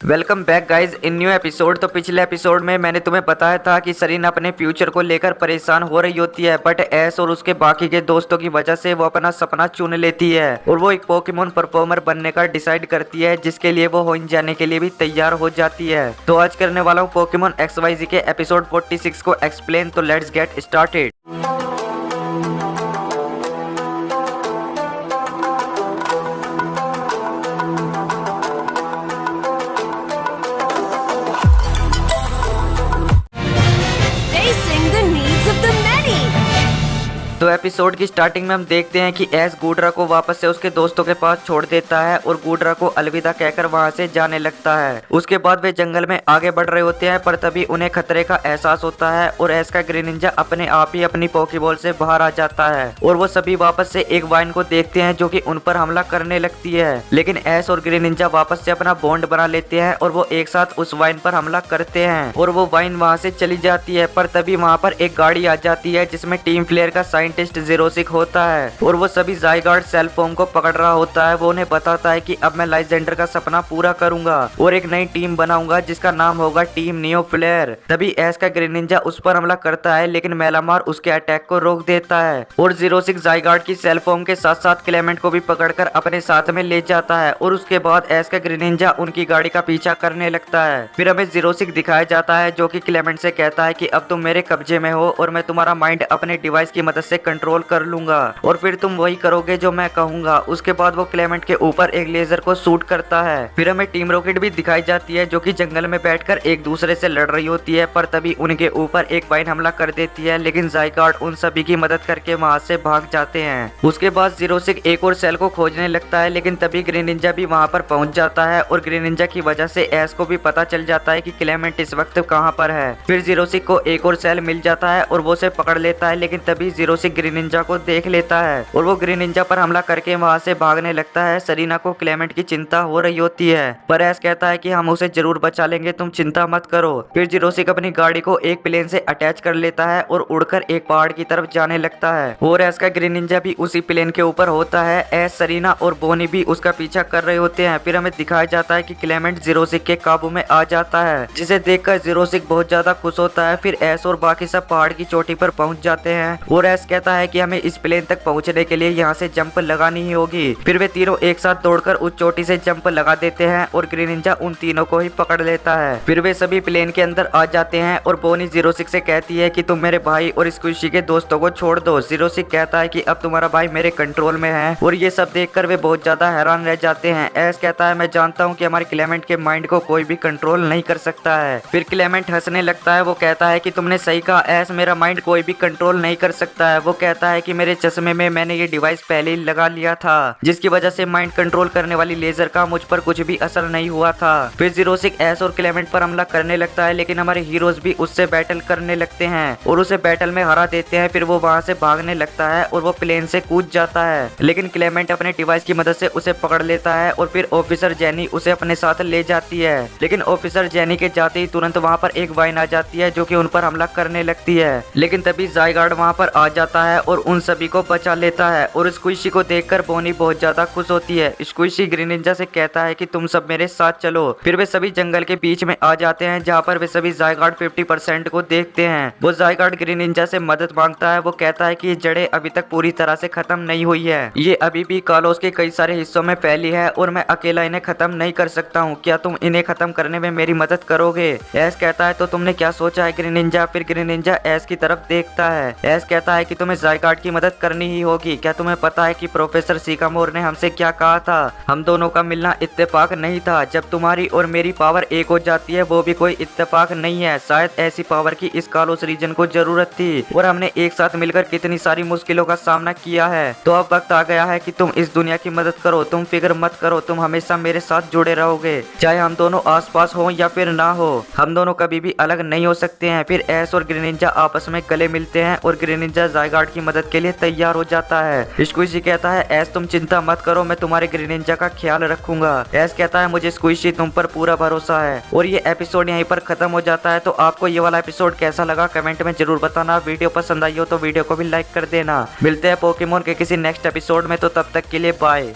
Welcome back guys in new episode. तो पिछले episode में मैंने तुम्हें बताया था कि सरीन अपने फ्यूचर को लेकर परेशान हो रही होती है, बट एस और उसके बाकी के दोस्तों की वजह से वो अपना सपना चुन लेती है और वो एक पोकेमोन परफॉर्मर बनने का डिसाइड करती है, जिसके लिए वो होइन जाने के लिए भी तैयार हो जाती है। तो आज करने वाला हूँ पोकेमोन XYZ के एपिसोड 46 को एक्सप्लेन। तो लेट्स गेट स्टार्टेड। तो एपिसोड की स्टार्टिंग में हम देखते हैं कि एस गूडरा को वापस से उसके दोस्तों के पास छोड़ देता है और गूडरा को अलविदा कहकर वहां से जाने लगता है। उसके बाद वे जंगल में आगे बढ़ रहे होते हैं, पर तभी उन्हें खतरे का एहसास होता है और एस का ग्रीनिंजा अपने आप ही अपनी पोकेबॉल से बाहर आ जाता है और वो सभी वापस से एक वाइन को देखते हैं जो कि उन पर हमला करने लगती है। लेकिन एस और ग्रीनिंजा वापस से अपना बॉन्ड बना लेते हैं और वो एक साथ उस वाइन पर हमला करते हैं और वो वाइन वहां से चली जाती है। पर तभी वहां पर एक गाड़ी आ जाती है जिसमें टीम फ्लेयर का साइंटिस्ट ज़ीरोसिक होता है और वो सभी ज़ायगार्ड सेल फोन को पकड़ रहा होता है। वो उन्हें बताता है कि अब मैं लाइजेंडर का सपना पूरा करूंगा और एक नई टीम बनाऊंगा जिसका नाम होगा टीम नियो फ्लेयर। तभी एस का ग्रीनिंजा उस पर हमला करता है, लेकिन मेलामार उसके अटैक को रोक देता है और ज़ीरोसिक ज़ायगार्ड की सेल फोन के साथ साथ क्लेमेंट को भी पकड़कर अपने साथ में ले जाता है और उसके बाद एस का ग्रीनिंजा उनकी गाड़ी का पीछा करने लगता है। फिर हमें ज़ीरोसिक दिखाया जाता है जो कि क्लेमेंट से कहता है कि अब तुम मेरे कब्जे में हो और मैं तुम्हारा माइंड अपने डिवाइस की मदद से कंट्रोल कर लूंगा और फिर तुम वही करोगे जो मैं कहूंगा। उसके बाद वो क्लेमेंट के ऊपर एक लेजर को शूट करता है। फिर हमें टीम रॉकेट भी दिखाई जाती है जो कि जंगल में बैठकर एक दूसरे से लड़ रही होती है, पर तभी उनके ऊपर एक वाइन हमला कर देती है, लेकिन ज़ायगार्ड उन सभी की मदद करके वहां से भाग जाते हैं। उसके बाद ज़ीरोसिक एक और सेल को खोजने लगता है, लेकिन तभी ग्रीनिंजा भी वहां पर पहुंच जाता है और ग्रीनिंजा की वजह से एस को भी पता चल जाता है कि क्लेमेंट इस वक्त कहां पर है। फिर ज़ीरोसिक को एक और सेल मिल जाता है और वो उसे पकड़ लेता है, लेकिन तभी ज़ीरोसिक ग्रीनिंजा को देख लेता है और वो ग्रीनिंजा पर हमला करके वहां से भागने लगता है। सरीना को क्लेमेंट की चिंता हो रही होती है, पर एस कहता है कि हम उसे जरूर बचा लेंगे, तुम चिंता मत करो। फिर ज़ीरोसिक अपनी गाड़ी को एक प्लेन से अटैच कर लेता है और उड़कर एक पहाड़ की तरफ जाने लगता है और एस का ग्रीनिंजा भी उसी प्लेन के ऊपर होता है। एस, सरीना और बोनी भी उसका पीछा कर रहे होते हैं। फिर हमें दिखाया जाता है कि क्लेमेंट ज़ीरोसिक के काबू में आ जाता है, जिसे देखकर ज़ीरोसिक बहुत ज्यादा खुश होता है। फिर एस और बाकी सब पहाड़ की चोटी पर पहुंच जाते हैं और एस कहता है कि हमें इस प्लेन तक पहुंचने के लिए यहाँ से जंप लगानी ही होगी। फिर वे तीनों एक साथ दौड़कर उस चोटी से जंप लगा देते हैं और ग्रीनिंजा उन तीनों को ही पकड़ लेता है। फिर वे सभी प्लेन के अंदर आ जाते हैं और बोनी ज़ीरोसिक से कहती है कि तुम मेरे भाई और स्क्विशी के दोस्तों को छोड़ दो। ज़ीरोसिक कहता है कि अब तुम्हारा भाई मेरे कंट्रोल में है और ये सब देखकर वे बहुत ज्यादा हैरान रह जाते हैं। एस कहता है मैं जानता हूँ कि हमारे क्लेमेंट के माइंड को कोई भी कंट्रोल नहीं कर सकता है। फिर क्लेमेंट हंसने लगता है। वो कहता है कि तुमने सही कहा एस, मेरा माइंड कोई भी कंट्रोल नहीं कर सकता है। वो कहता है कि मेरे चश्मे में मैंने ये डिवाइस पहले ही लगा लिया था, जिसकी वजह से माइंड कंट्रोल करने वाली लेजर का मुझ पर कुछ भी असर नहीं हुआ था। फिर ज़ीरोसिक एस और क्लेमेंट पर हमला करने लगता है, लेकिन हमारे हीरोज भी उससे बैटल करने लगते हैं और उसे बैटल में हरा देते हैं। फिर वो वहां से भागने लगता है और वो प्लेन से कूद जाता है, लेकिन क्लेमेंट अपने डिवाइस की मदद से उसे पकड़ लेता है और फिर ऑफिसर जेनी उसे अपने साथ ले जाती है। लेकिन ऑफिसर जेनी के जाते ही तुरंत वहाँ पर एक वाइन आ जाती है जो कि उन पर हमला करने लगती है, लेकिन तभी ज़ायगार्ड वहाँ पर आ जाता है और उन सभी को बचा लेता है। और स्क्विशी को देखकर बोनी बहुत ज्यादा खुश होती है। स्क्विशी ग्रीनिंजा से कहता है कि तुम सब मेरे साथ चलो। फिर वे सभी जंगल के बीच में आ जाते हैं जहाँ पर वे सभी ज़ायगार्ड 50% को देखते हैं। वो ज़ायगार्ड ग्रीनिंजा से मदद मांगता है। वो कहता है कि ये जड़ें अभी तक पूरी तरह से खत्म नहीं हुई है, ये अभी भी कालोस के कई सारे हिस्सों में फैली है और मैं अकेला इन्हें खत्म नहीं कर सकता हूँ। क्या तुम इन्हें खत्म करने में मेरी मदद करोगे? एस कहता है तो तुमने क्या सोचा है ग्रीनिंजा? फिर ग्रीनिंजा एस की तरफ देखता है। एस कहता है कि तुम्हें ज़ायगार्ड की मदद करनी ही होगी। क्या तुम्हें पता है कि प्रोफेसर सिकामोर ने हमसे क्या कहा था? हम दोनों का मिलना इत्तेफाक नहीं था। जब तुम्हारी और मेरी पावर एक हो जाती है वो भी कोई इत्तेफाक नहीं है। शायद ऐसी पावर की इस कालोस रीजन को जरूरत थी और हमने एक साथ मिलकर कितनी सारी मुश्किलों का सामना किया है। तो अब वक्त आ गया है कि तुम इस दुनिया की मदद करो। तुम फिक्र मत करो, तुम हमेशा मेरे साथ जुड़े रहोगे, चाहे हम दोनों आसपास हो या फिर ना हो। हम दोनों कभी भी अलग नहीं हो सकते हैं। फिर एस और ग्रीनिंजा आपस में गले मिलते हैं और ग्रीनिंजा ज़ायगार्ड की मदद के लिए तैयार हो जाता है। स्क्विशी कहता है एस तुम चिंता मत करो, मैं तुम्हारे ग्रीनिंजा का ख्याल रखूंगा। एस कहता है मुझे स्क्विशी तुम पर पूरा भरोसा है। और ये एपिसोड यहीं पर खत्म हो जाता है। तो आपको ये वाला एपिसोड कैसा लगा कमेंट में जरूर बताना। वीडियो पसंद आई हो तो वीडियो को भी लाइक कर देना। मिलते हैं पोकेमोन के किसी नेक्स्ट एपिसोड में, तो तब तक के लिए बाय।